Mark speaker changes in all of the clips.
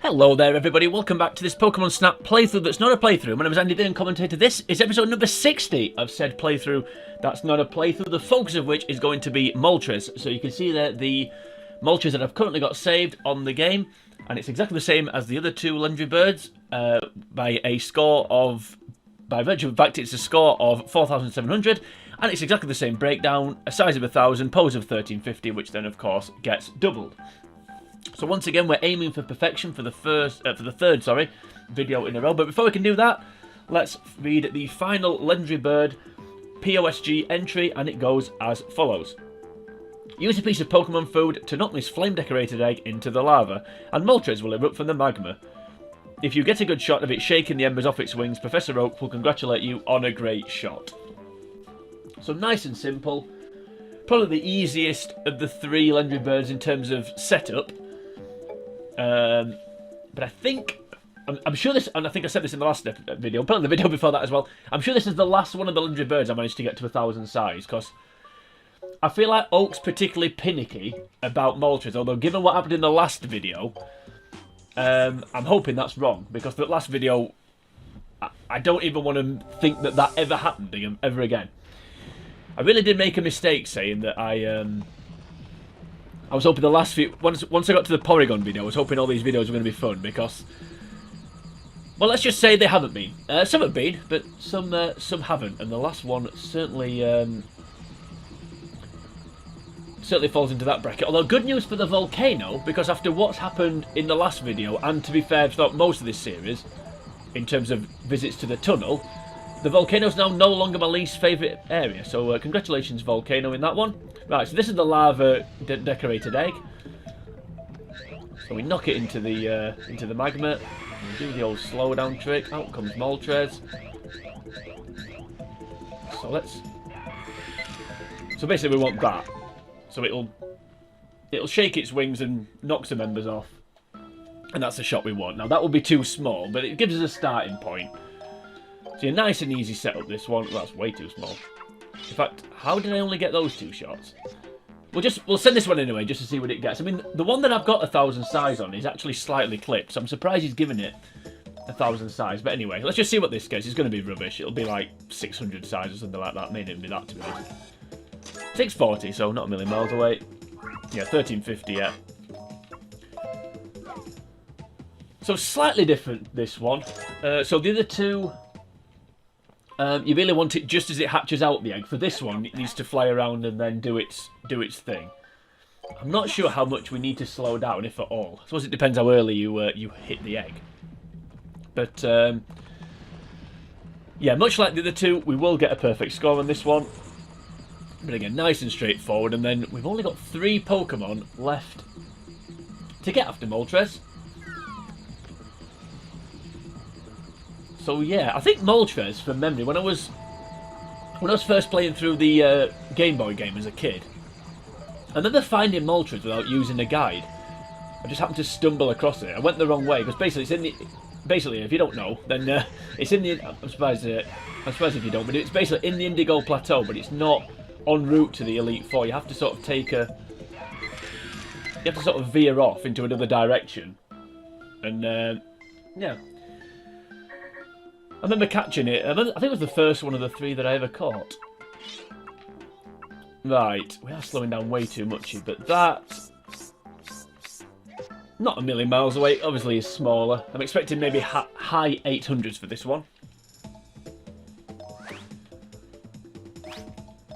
Speaker 1: Hello there everybody, welcome back to this Pokemon Snap playthrough that's not a playthrough. My name is Andy Dillon, commentator. This is episode number 60 of said playthrough that's not a playthrough, the focus of which is going to be Moltres. So you can see there the Moltres that I've currently got saved on the game, and it's exactly the same as the other two legendary birds by a score of, by virtue of the fact it's a score of 4,700, and it's exactly the same breakdown, a size of 1,000, pose of 1350, which then of course gets doubled. So once again, we're aiming for perfection for the third video in a row. But before we can do that, let's read the final legendary bird POSG entry, and it goes as follows. Use a piece of Pokemon food to knock this flame-decorated egg into the lava, and Moltres will erupt from the magma. If you get a good shot of it shaking the embers off its wings, Professor Oak will congratulate you on a great shot. So nice and simple. Probably the easiest of the three legendary birds in terms of setup. But I think, I'm sure this, and I think I said this in the last video, probably the video before that as well, I'm sure this is the last one of the legendary birds I managed to get to 1,000 size, because I feel like Oak's particularly pinicky about Moltres, although given what happened in the last video, I'm hoping that's wrong, because the last video, I don't even want to think that that ever happened ever again. I really did make a mistake saying that I was hoping the last few... Once I got to the Porygon video, I was hoping all these videos were going to be fun, because... Well, let's just say they haven't been. Some have been, but some haven't. And the last one certainly falls into that bracket. Although, good news for the volcano, because after what's happened in the last video, and to be fair, throughout most of this series, in terms of visits to the tunnel, the volcano's now no longer my least favourite area. So, congratulations, Volcano, in that one. Right, so this is the lava decorated egg. So we knock it into the magma. We do the old slowdown trick. Out comes Moltres. So basically we want that. So it'll shake its wings and knock some embers off. And that's the shot we want. Now that will be too small, but it gives us a starting point. So a nice and easy setup, this one. Well, that's way too small. In fact, how did I only get those two shots? We'll send this one anyway, just to see what it gets. I mean, the one that I've got 1,000 size on is actually slightly clipped, so I'm surprised he's given it 1,000 size. But anyway, let's just see what this gets. It's going to be rubbish. It'll be like 600 size or something like that. May not even be that, to be honest. 640, so not a million miles away. Yeah, 1350, yeah. So slightly different, this one. So the other two... you really want it just as it hatches out the egg. For this one, it needs to fly around and then do its thing. I'm not sure how much we need to slow down, if at all. I suppose it depends how early you hit the egg. But, yeah, much like the other two, we will get a perfect score on this one. But again, nice and straightforward. And then we've only got 3 Pokemon left to get after Moltres. So yeah, I think Moltres, from memory, when I was first playing through the Game Boy game as a kid, I remember finding Moltres without using a guide. I just happened to stumble across it. I went the wrong way because basically it's in the. Basically, if you don't know, then it's in the. I'm surprised if you don't, but it's basically in the Indigo Plateau, but it's not en route to the Elite Four. You have to sort of you have to sort of veer off into another direction, and yeah. I remember catching it. I think it was the first one of the 3 that I ever caught. Right, we are slowing down way too much here, but that... Not a million miles away, obviously is smaller. I'm expecting maybe high 800s for this one.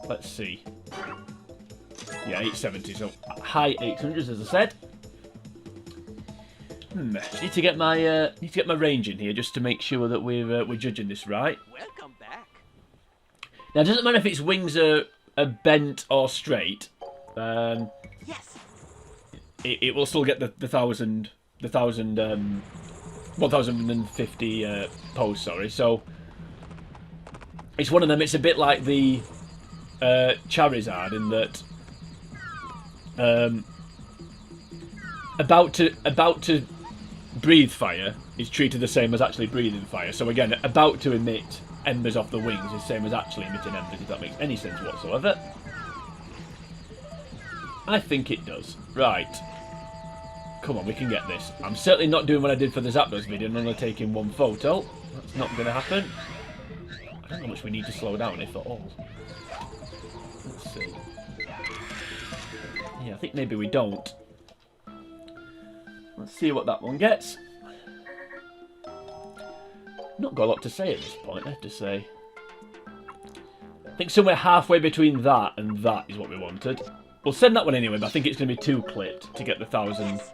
Speaker 1: Let's see. Yeah, 870, so high 800s as I said. Need to get my range in here just to make sure that we're judging this right.
Speaker 2: Welcome back.
Speaker 1: Now, it doesn't matter if its wings are bent or straight.
Speaker 2: Yes.
Speaker 1: It will still get the 1,050 pose. Sorry. So it's one of them. It's a bit like the Charizard in that about to breathe fire is treated the same as actually breathing fire. So again, about to emit embers off the wings is the same as actually emitting embers, if that makes any sense whatsoever. I think it does. Right. Come on, we can get this. I'm certainly not doing what I did for the Zapdos video and only taking one photo. That's not going to happen. I don't know how much we need to slow down, if at all. Let's see. Yeah, I think maybe we don't. Let's see what that one gets. Not got a lot to say at this point, I have to say. I think somewhere halfway between that and that is what we wanted. We'll send that one anyway, but I think it's going to be too clipped to get the 1,000. To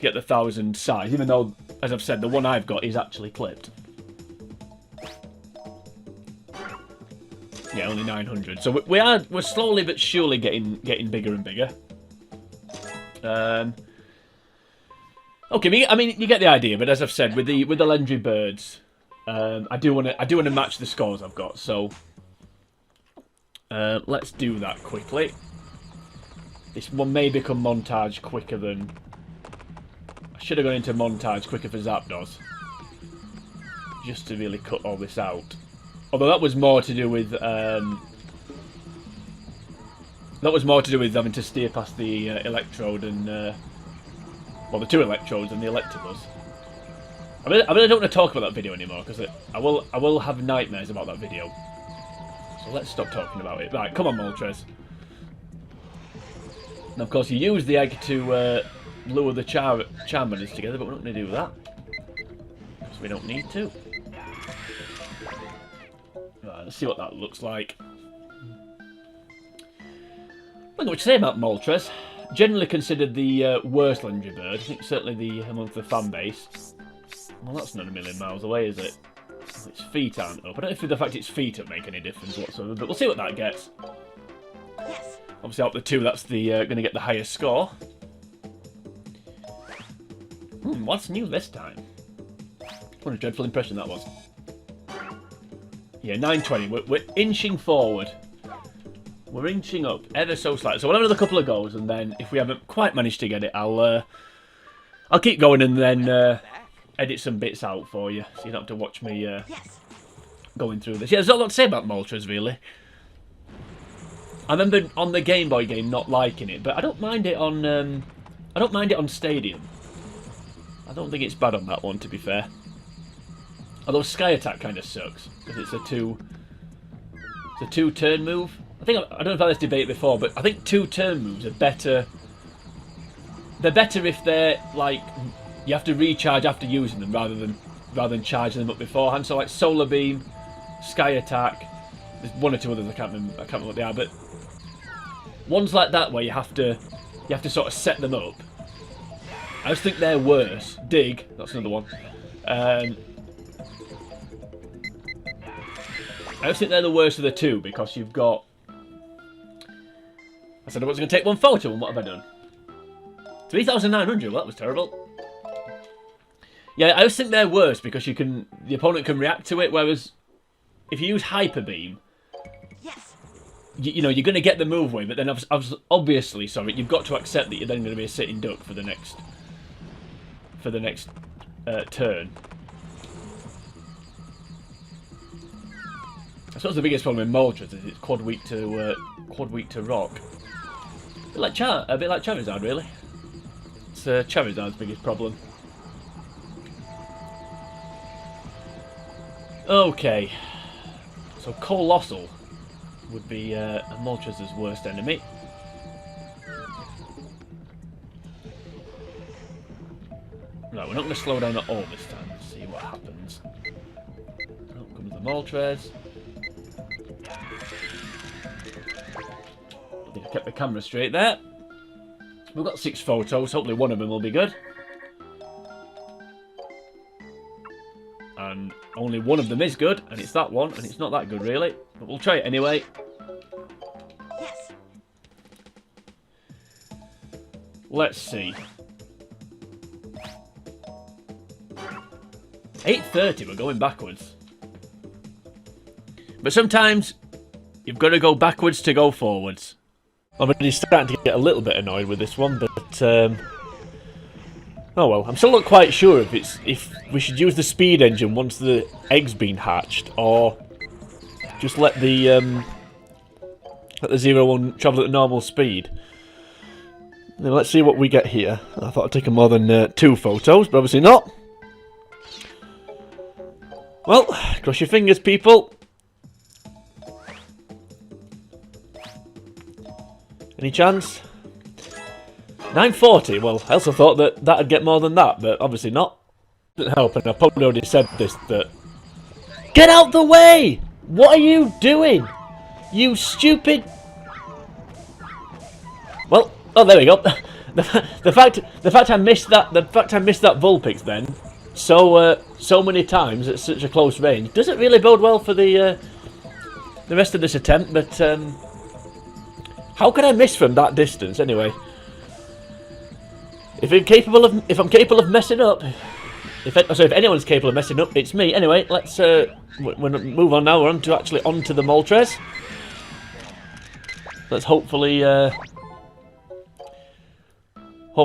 Speaker 1: get the 1,000 size, even though, as I've said, the one I've got is actually clipped. Yeah, only 900. So we're slowly but surely getting bigger and bigger. Okay, I mean you get the idea. But as I've said, with the legendary birds, I do want to match the scores I've got. So let's do that quickly. This one may become montage quicker than I should have gone into montage quicker for Zapdos, just to really cut all this out. Although that was more to do with having to steer past the electrode and well, the two electrodes and the Electabuzz. I really don't want to talk about that video anymore because I will have nightmares about that video. So let's stop talking about it. Right, come on, Moltres. And of course, you use the egg to lure the Charmanders together, but we're not going to do that because we don't need to. Right, let's see what that looks like. Look at what you say about Moltres. Generally considered the worst legendary bird. I think certainly amongst the fan base. Well, that's not a million miles away, is it? Its feet aren't up. I don't know if the fact its feet don't make any difference whatsoever, but we'll see what that gets.
Speaker 2: Yes.
Speaker 1: Obviously, out of the two, that's the going to get the highest score. What's new this time? What a dreadful impression that was. Yeah, 920. We're inching forward. We're inching up ever so slightly. So we'll have another couple of goes, and then if we haven't quite managed to get it, I'll keep going and then edit some bits out for you, so you don't have to watch me going through this. Yeah, there's not a lot to say about Moltres, really. I remember on the Game Boy game not liking it, but I don't mind it on Stadium. I don't think it's bad on that one, to be fair. Although Sky Attack kind of sucks because it's a two-turn move. I don't know if I've had this debate before, but I think two-turn moves are better. They're better if they're like you have to recharge after using them rather than charging them up beforehand. So like Solar Beam, Sky Attack. There's one or two others I can't remember what they are, but ones like that where you have to sort of set them up. I just think they're worse. Dig, that's another one. I just think they're the worst of the two because you've got. I said I was going to take one photo, and what have I done? 3,900. Well, that was terrible. Yeah, I just think they're worse because the opponent can react to it, whereas if you use Hyper Beam,
Speaker 2: Yes.
Speaker 1: you know you're going to get the move away, but then obviously, sorry, you've got to accept that you're then going to be a sitting duck for the next turn. I suppose the biggest problem with Moltres is it's quad weak to rock. A bit like Charizard, really. It's Charizard's biggest problem. Okay, so Colossal would be Moltres' worst enemy. Right, we're not going to slow down at all this time. Let's see what happens. Out comes the Moltres. I think I kept the camera straight there. We've got 6 photos. Hopefully one of them will be good. And only one of them is good, and it's that one, and it's not that good really. But we'll try it anyway.
Speaker 2: Yes.
Speaker 1: Let's see. 8:30, we're going backwards. But sometimes you've got to go backwards to go forwards. I'm already starting to get a little bit annoyed with this one, but oh well. I'm still not quite sure if we should use the speed engine once the egg's been hatched, or just let the 0-1 travel at normal speed. Now let's see what we get here. I thought I'd taken more than 2 photos, but obviously not. Well, cross your fingers, people. Any chance? 940. Well, I also thought that that'd get more than that, but obviously not. Didn't help, and I probably already said this, that... Get out the way! What are you doing? You stupid... Well, oh, there we go. the fact I missed that Vulpix then so many times at such a close range doesn't really bode well for the rest of this attempt. But how can I miss from that distance anyway? If I'm capable of messing up, if anyone's capable of messing up, it's me. Anyway, let's move on now. We're onto the Moltres. Let's hopefully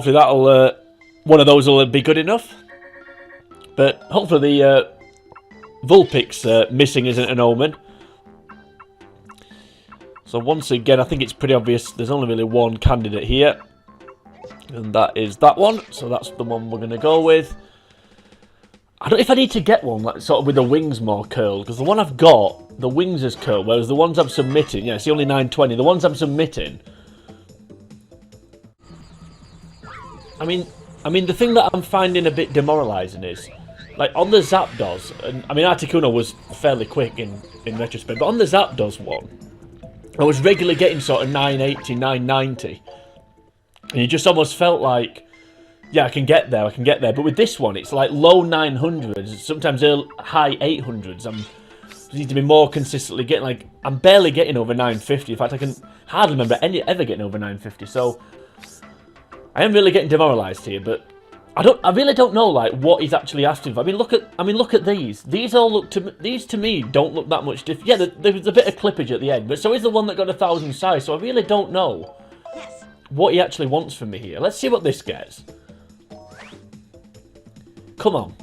Speaker 1: that'll one of those will be good enough. But hopefully the Vulpix missing isn't an omen. So once again, I think it's pretty obvious. There's only really one candidate here, and that is that one. So that's the one we're going to go with. I don't know if I need to get one like sort of with the wings more curled, because the one I've got, the wings is curled, whereas the ones I'm submitting, yeah, it's only 920. The ones I'm submitting, I mean, the thing that I'm finding a bit demoralising is, like, on the Zapdos, and I mean, Articuno was fairly quick in retrospect, but on the Zapdos one, I was regularly getting sort of 980, 990, and you just almost felt like, yeah, I can get there, but with this one, it's like low 900s, sometimes high 800s. I need to be more consistently getting, like, I'm barely getting over 950. In fact, I can hardly remember ever getting over 950, so I am really getting demoralised here, but I really don't know, like, what he's actually asking for. I mean, look at these. These to me don't look that much different. Yeah, there's a bit of clippage at the end, but so is the one that got 1,000 size. So I really don't know what he actually wants from me here. Let's see what this gets. Come on.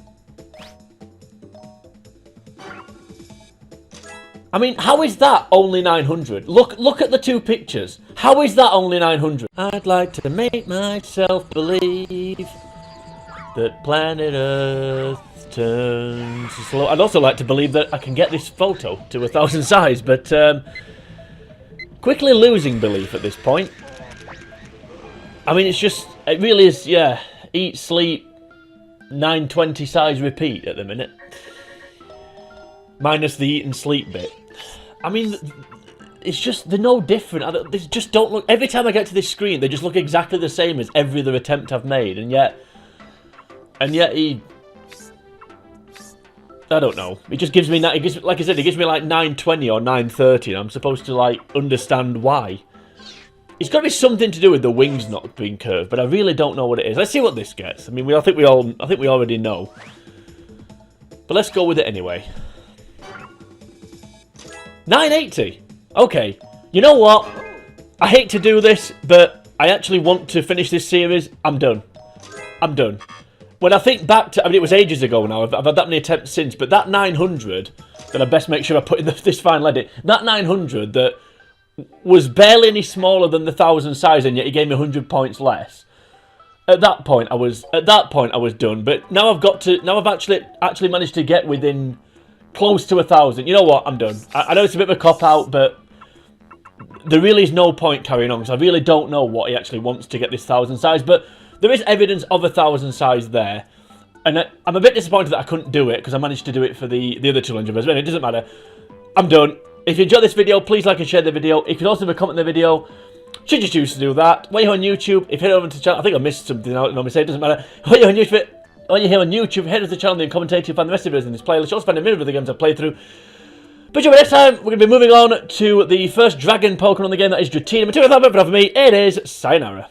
Speaker 1: I mean, how is that only 900? Look at the 2 pictures. How is that only 900? I'd like to make myself believe that planet Earth turns slow. I'd also like to believe that I can get this photo to 1,000 size, but quickly losing belief at this point. I mean, it really is, yeah, eat, sleep, 920 size repeat at the minute. Minus the eat and sleep bit. I mean, it's just, they're no different. They just don't look, every time I get to this screen, they just look exactly the same as every other attempt I've made, and yet he, I don't know. It just gives me, like I said, it gives me like 920 or 930, and I'm supposed to, like, understand why. It's got to be something to do with the wings not being curved, but I really don't know what it is. Let's see what this gets. I mean, I think we already know, but let's go with it anyway. 980. Okay. You know what? I hate to do this, but I actually want to finish this series. I'm done. When I think back to, I mean, it was ages ago now. I've had that many attempts since, but that 900 that I best make sure I put in this final edit. That 900 that was barely any smaller than the 1,000 size, and yet he gave me 100 points less. At that point, I was done. But now I've actually managed to get within close to 1,000. You know what? I'm done. I know it's a bit of a cop-out, but there really is no point carrying on, because I really don't know what he actually wants to get this 1,000 size. But there is evidence of 1,000 size there. And I'm a bit disappointed that I couldn't do it, because I managed to do it for the other 200 but it doesn't matter. I'm done. If you enjoyed this video, please like and share the video. You can also leave a comment in the video, should you choose to do that. While you're on YouTube, if you head over to the channel, I think I missed something I normally say, it doesn't matter. While you're here on YouTube, head over to the channel and commentate to find the rest of the videos in this playlist. You'll also find a minute of the games I've played through. But next time, we're going to be moving on to the first dragon Pokemon on the game, that is Dratini. But for me, it is sayonara.